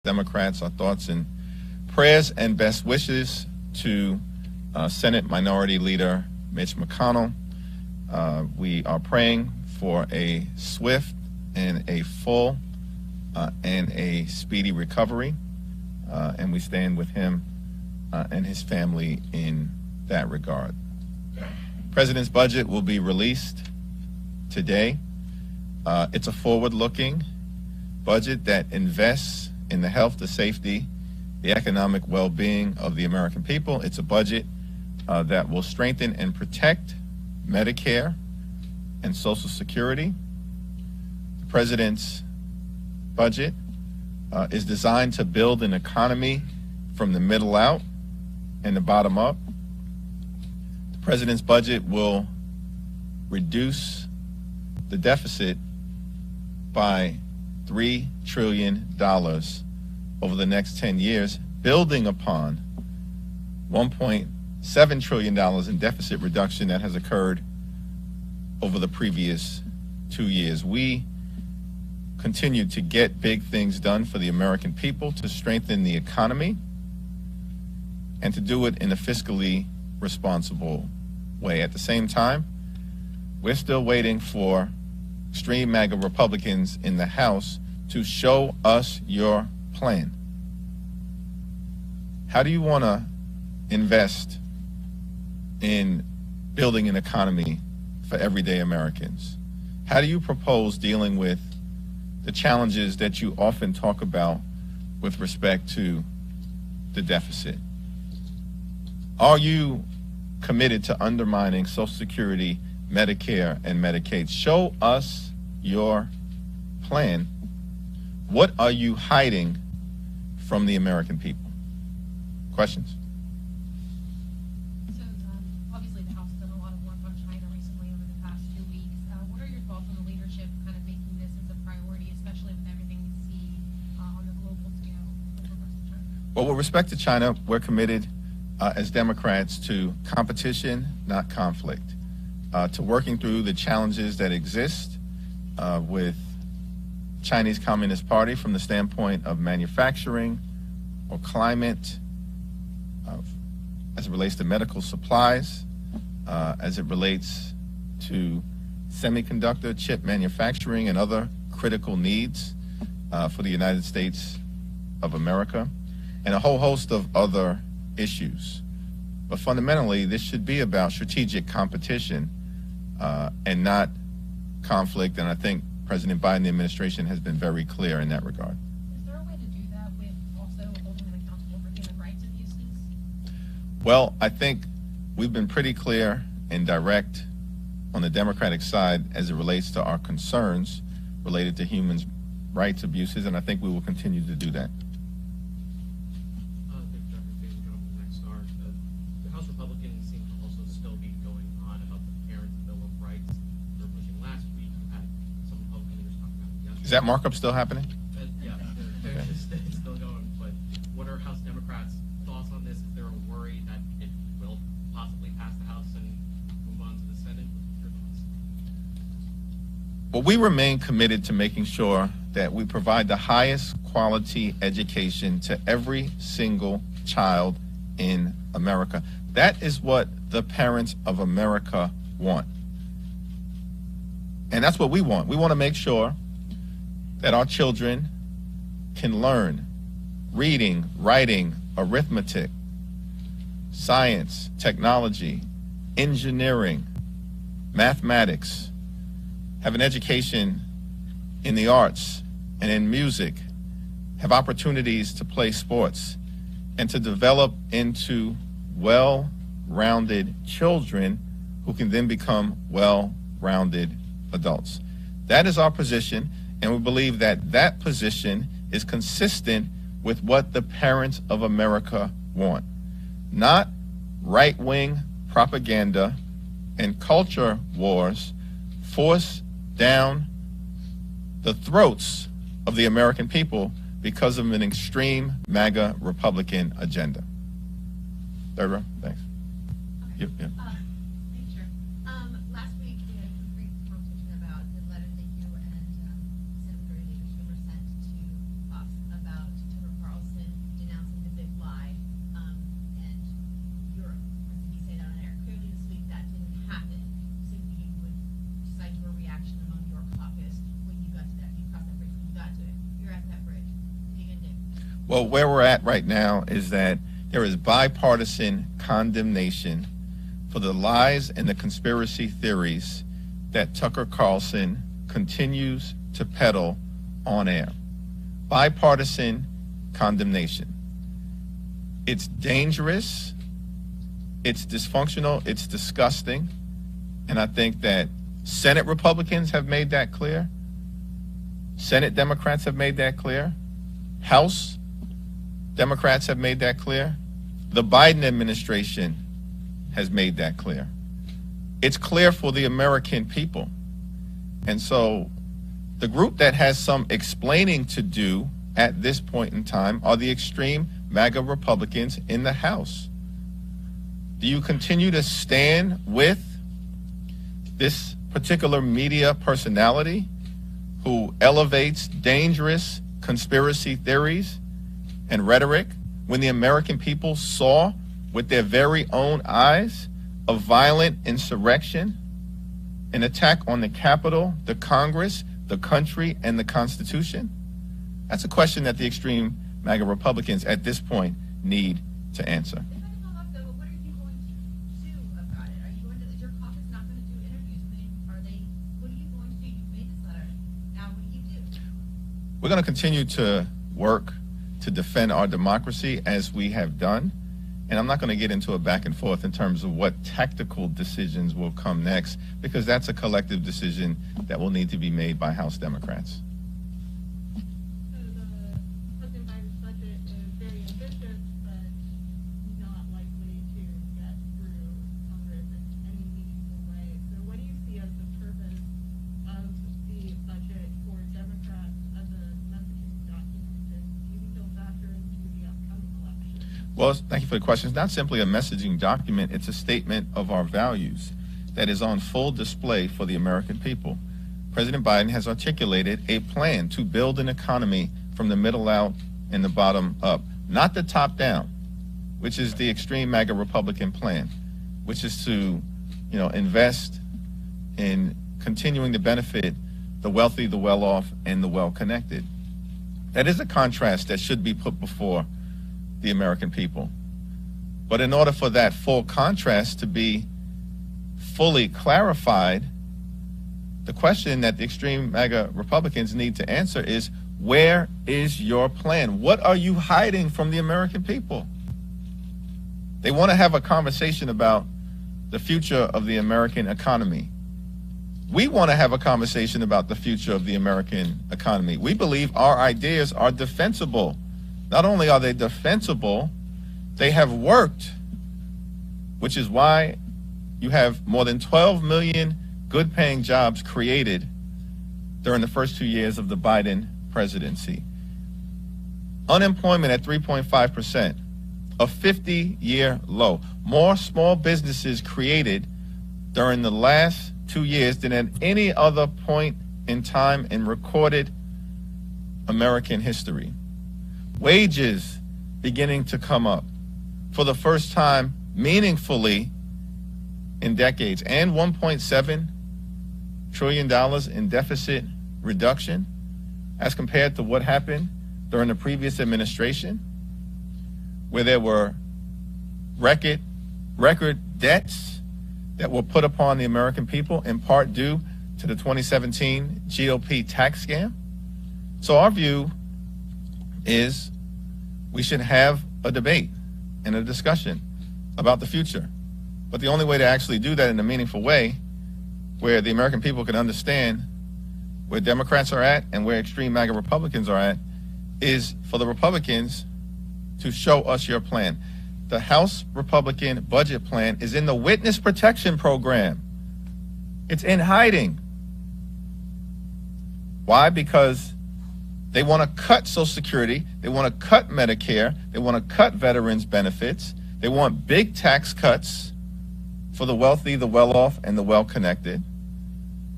Democrats, our thoughts and prayers and best wishes to Senate Minority Leader Mitch McConnell. We are praying for a swift and a full and a speedy recovery, and we stand with him and his family in that regard. President's budget will be released today. It's a forward-looking budget that invests in the health, the safety, the economic well-being of the American people. It's a budget that will strengthen and protect Medicare and Social Security. The president's budget is designed to build an economy from the middle out and the bottom up. The president's budget will reduce the deficit by $3 trillion over the next 10 years, building upon $1.7 trillion in deficit reduction that has occurred over the previous 2 years. We continue to get big things done for the American people to strengthen the economy and to do it in a fiscally responsible way. At the same time, we're still waiting for extreme MAGA Republicans in the House to show us your plan. How do you want to invest in building an economy for everyday Americans? How do you propose dealing with the challenges that you often talk about with respect to the deficit? Are you committed to undermining Social Security, Medicare, and Medicaid? Show us your plan. What are you hiding from the American people? Questions? So, obviously the House has done a lot of work on China recently over the past 2 weeks. What are your thoughts on the leadership kind of making this as a priority, especially with everything we see on the global scale with regards to China? Well, with respect to China, we're committed as Democrats to competition, not conflict, to working through the challenges that exist with Chinese Communist Party from the standpoint of manufacturing or climate, as it relates to medical supplies, as it relates to semiconductor chip manufacturing and other critical needs for the United States of America, and a whole host of other issues. But fundamentally, this should be about strategic competition and not conflict, and I think President Biden, the administration, has been very clear in that regard. Is there a way to do that with also holding them accountable for human rights abuses? Well, I think we've been pretty clear and direct on the Democratic side as it relates to our concerns related to human rights abuses, and I think we will continue to do that. Jeffries, next star. The House Republicans seem to also still be going on about the Parents' Bill of Rights they were pushing last week. We had some Republican leaders talking about it yesterday. Is that markup still happening? Yeah, it's still going. But what are House Democrats' thoughts on this? Is there a worry that it will possibly pass the House and move on to the Senate? What's your thoughts? Well, we remain committed to making sure that we provide the highest quality education to every single child in America. That is what the parents of America want. And that's what we want. We want to make sure that our children can learn reading, writing, arithmetic, science, technology, engineering, mathematics, have an education in the arts and in music, have opportunities to play sports, and to develop into well-rounded children who can then become well-rounded adults. That is our position, and we believe that that position is consistent with what the parents of America want. Not right-wing propaganda and culture wars forced down the throats of the American people because of an extreme MAGA Republican agenda. Third row, thanks. Okay. Yep. Thanks, Chair. Last week we had a brief conversation about the letter that you and Senate Majority Leader Schumer sent to us about September Well, where we're at right now is that there is bipartisan condemnation for the lies and the conspiracy theories that Tucker Carlson continues to peddle on air. Bipartisan condemnation. It's dangerous, it's dysfunctional, it's disgusting, and I think that Senate Republicans have made that clear. Senate Democrats have made that clear. House Democrats have made that clear. The Biden administration has made that clear. It's clear for the American people. And so the group that has some explaining to do at this point in time are the extreme MAGA Republicans in the House. Do you continue to stand with this particular media personality who elevates dangerous conspiracy theories and rhetoric when the American people saw with their very own eyes a violent insurrection, an attack on the Capitol, the Congress, the country, and the Constitution? That's a question that the extreme MAGA Republicans at this point need to answer. If that is not up, though, what are you going to do about it? Are you going to, is your caucus not going to do interviews? I mean, what are you going to do? You've made this letter. Now what do you do? We're going to continue to work to defend our democracy as we have done. And I'm not going to get into a back and forth in terms of what tactical decisions will come next, because that's a collective decision that will need to be made by House Democrats. So President Biden's budget is very ambitious, but not likely to get through Congress in any meaningful way. So what do you see as the purpose of the budget for Democrats as a messaging document? And do you think it'll factor into the upcoming election? Well, thank you for the question. It's not simply a messaging document. It's a statement of our values that is on full display for the American people. President Biden has articulated a plan to build an economy from the middle out and the bottom up, not the top down, which is the extreme MAGA Republican plan, which is to, invest in continuing to benefit the wealthy, the well-off, and the well-connected. That is a contrast that should be put before the American people. But in order for that full contrast to be fully clarified, the question that the extreme MAGA Republicans need to answer is, where is your plan? What are you hiding from the American people? They want to have a conversation about the future of the American economy. We want to have a conversation about the future of the American economy. We believe our ideas are defensible. Not only are they defensible, they have worked, which is why you have more than 12 million good-paying jobs created during the first 2 years of the Biden presidency. Unemployment at 3.5%, a 50-year low. More small businesses created during the last 2 years than at any other point in time in recorded American history. Wages beginning to come up for the first time meaningfully in decades, and $1.7 trillion in deficit reduction as compared to what happened during the previous administration, where there were record debts that were put upon the American people, in part due to the 2017 GOP tax scam. So our view is we should have a debate and a discussion about the future. But the only way to actually do that in a meaningful way, where the American people can understand where Democrats are at and where extreme MAGA Republicans are at, is for the Republicans to show us your plan. The House Republican budget plan is in the Witness Protection Program. It's in hiding. Why? Because they want to cut Social Security, they want to cut Medicare, they want to cut veterans' benefits, they want big tax cuts for the wealthy, the well-off, and the well-connected.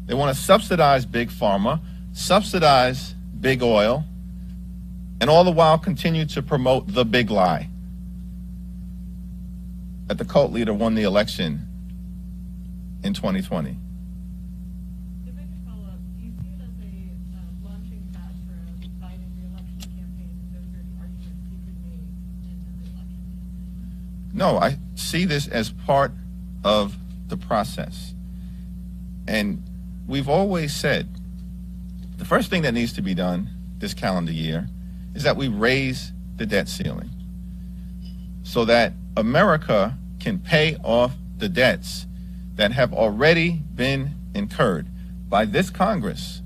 They want to subsidize big pharma, subsidize big oil, and all the while continue to promote the big lie that the cult leader won the election in 2020. If I could follow up, do you see it as a launching pad for a Biden re-election campaign? Those are the arguments No, I see this as part of the process. And we've always said the first thing that needs to be done this calendar year is that we raise the debt ceiling so that America can pay off the debts that have already been incurred by this Congress.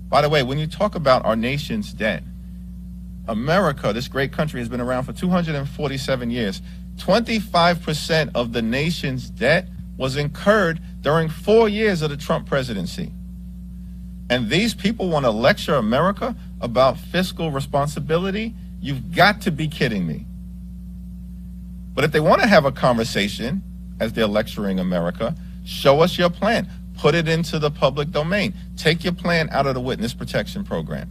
By the way, when you talk about our nation's debt, America, this great country, has been around for 247 years. 25% of the nation's debt was incurred during 4 years of the Trump presidency. And these people want to lecture America about fiscal responsibility? You've got to be kidding me. But if they want to have a conversation, as they're lecturing America, show us your plan. Put it into the public domain. Take your plan out of the witness protection program.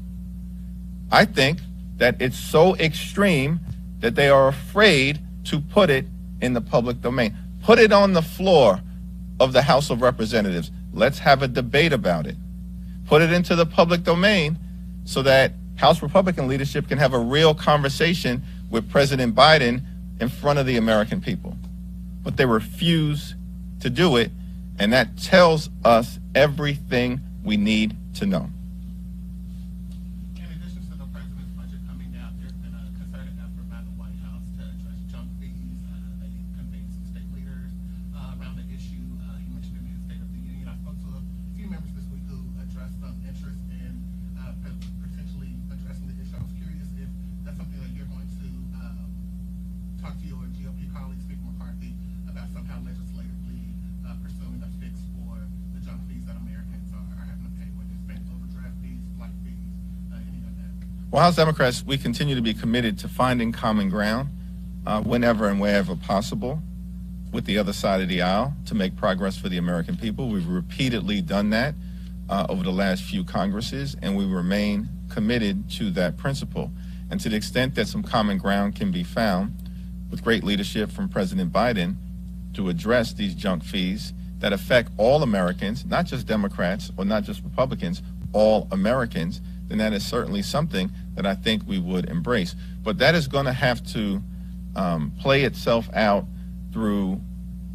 I think that it's so extreme that they are afraid to put it in the public domain. Put it on the floor of the House of Representatives. Let's have a debate about it. Put it into the public domain so that House Republican leadership can have a real conversation with President Biden in front of the American people. But they refuse to do it, and that tells us everything we need to know. In addition to the president's budget coming out, there's been a concerted effort by the White House to address junk fees. They convened some state leaders around the issue. He mentioned in his State of the Union. I spoke to a few members this week who addressed some interest in potentially addressing the issue. I was curious if that's something that you're going to talk to your GOP colleague, Speaker McCarthy, about somehow legislatively pursuing a fix for the junk fees that Americans are having to pay, whether it's bank overdraft fees, flight fees, any of that. Well, House Democrats, we continue to be committed to finding common ground whenever and wherever possible with the other side of the aisle to make progress for the American people. We've repeatedly done that over the last few Congresses, and we remain committed to that principle. And to the extent that some common ground can be found with great leadership from President Biden to address these junk fees that affect all Americans, not just Democrats or not just Republicans, all Americans, then that is certainly something that I think we would embrace. But that is going to have to play itself out through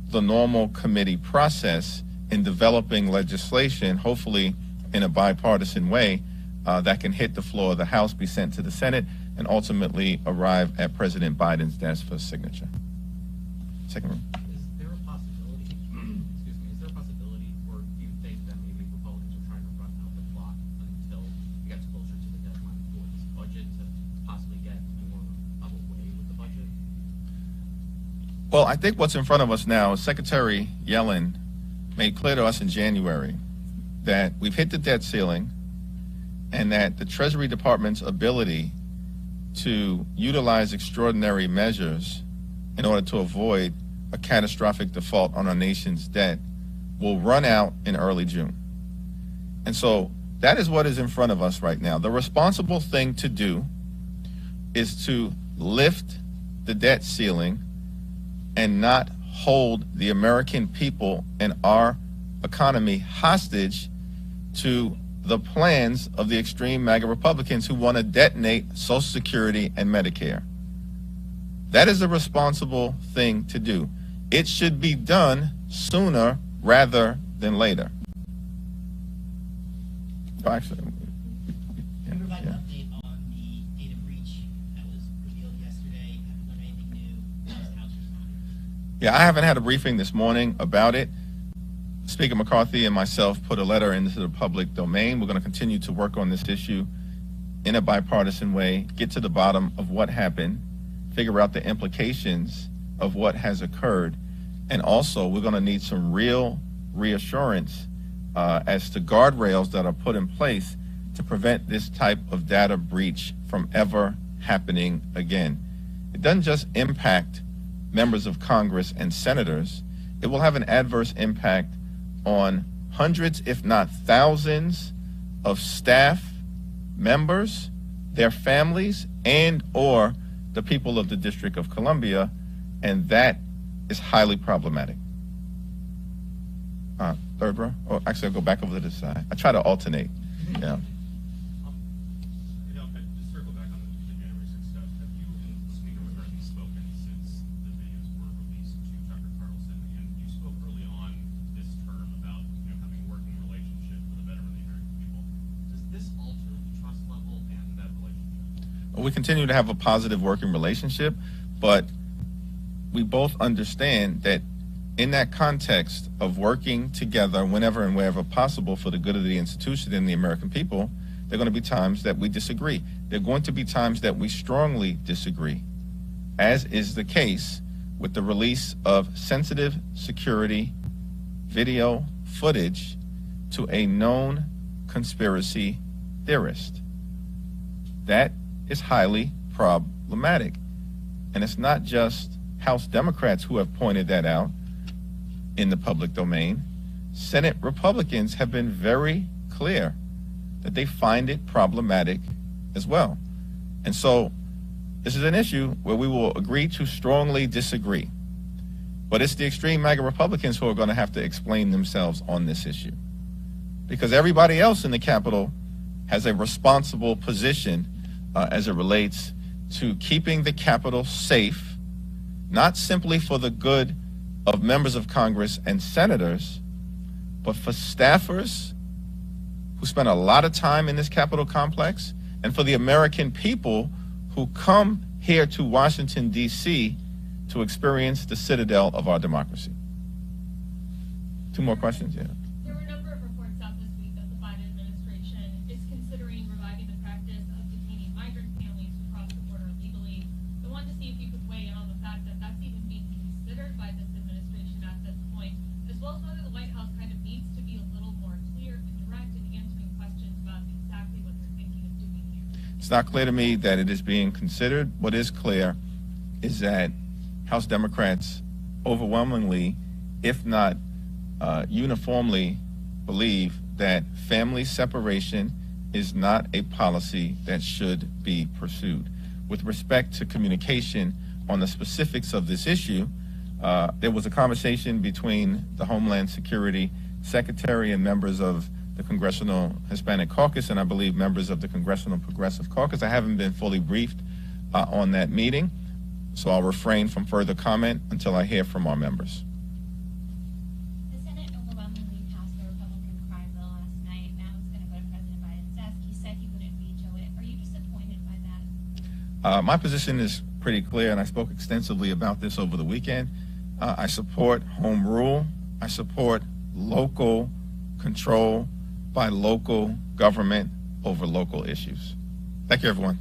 the normal committee process in developing legislation, hopefully in a bipartisan way, that can hit the floor of the House, be sent to the Senate, and ultimately arrive at President Biden's desk for signature. Second room. Is there a possibility, excuse me, is there a possibility, or do you think that maybe Republicans are trying to run out the clock until it gets closer to the deadline for this budget to possibly get more of a way with the budget? Well, I think what's in front of us now is Secretary Yellen made clear to us in January that we've hit the debt ceiling and that the Treasury Department's ability to utilize extraordinary measures in order to avoid a catastrophic default on our nation's debt will run out in early June. And so that is what is in front of us right now. The responsible thing to do is to lift the debt ceiling and not hold the American people and our economy hostage to the plans of the extreme MAGA Republicans who want to detonate Social Security and Medicare. That is a responsible thing to do. It should be done sooner rather than later. Actually, Can you provide an update on the data breach that was revealed yesterday? Have you learned anything new? How's the House responding? Yeah, I haven't had a briefing this morning about it. Speaker McCarthy and myself put a letter into the public domain. We're going to continue to work on this issue in a bipartisan way, get to the bottom of what happened, figure out the implications of what has occurred, and also we're going to need some real reassurance as to guardrails that are put in place to prevent this type of data breach from ever happening again. It doesn't just impact members of Congress and senators. It will have an adverse impact on hundreds, if not thousands, of staff members, their families, and or the people of the District of Columbia, and that is highly problematic. Third row? Oh, actually, I'll go back over to this side. I try to alternate. Yeah. Just circle back on the January 6th stuff. Have you and Speaker McCarthy spoken since the video we continue to have a positive working relationship, but we both understand that in that context of working together whenever and wherever possible for the good of the institution and the American people, there are going to be times that we disagree. There are going to be times that we strongly disagree, as is the case with the release of sensitive security video footage to a known conspiracy theorist. That is highly problematic. And it's not just House Democrats who have pointed that out in the public domain. Senate Republicans have been very clear that they find it problematic as well. And so this is an issue where we will agree to strongly disagree. But it's the extreme MAGA Republicans who are going to have to explain themselves on this issue, because everybody else in the Capitol has a responsible position as it relates to keeping the Capitol safe, not simply for the good of members of Congress and senators, but for staffers who spend a lot of time in this Capitol complex, and for the American people who come here to Washington, D.C. to experience the citadel of our democracy. Two more questions? Yeah. There were a number of reports out this week that the Biden administration is considering reviving the practice of detaining migrant families who cross the border illegally. I wanted to see if you could weigh in on the fact that that's even being considered by this administration at this point, as well as whether the White House kind of needs to be a little more clear and direct in answering questions about exactly what they're thinking of doing here. It's not clear to me that it is being considered. What is clear is that House Democrats overwhelmingly, if not uniformly, believe that family separation is not a policy that should be pursued. With respect to communication on the specifics of this issue, there was a conversation between the Homeland Security Secretary and members of the Congressional Hispanic Caucus, and I believe members of the Congressional Progressive Caucus. I haven't been fully briefed on that meeting, so I'll refrain from further comment until I hear from our members. The Senate overwhelmingly passed the Republican crime bill last night. Now it's going to go to President Biden's desk. He said he wouldn't veto it. Are you disappointed by that? My position is pretty clear, and I spoke extensively about this over the weekend. I support home rule. I support local control by local government over local issues. Thank you, everyone.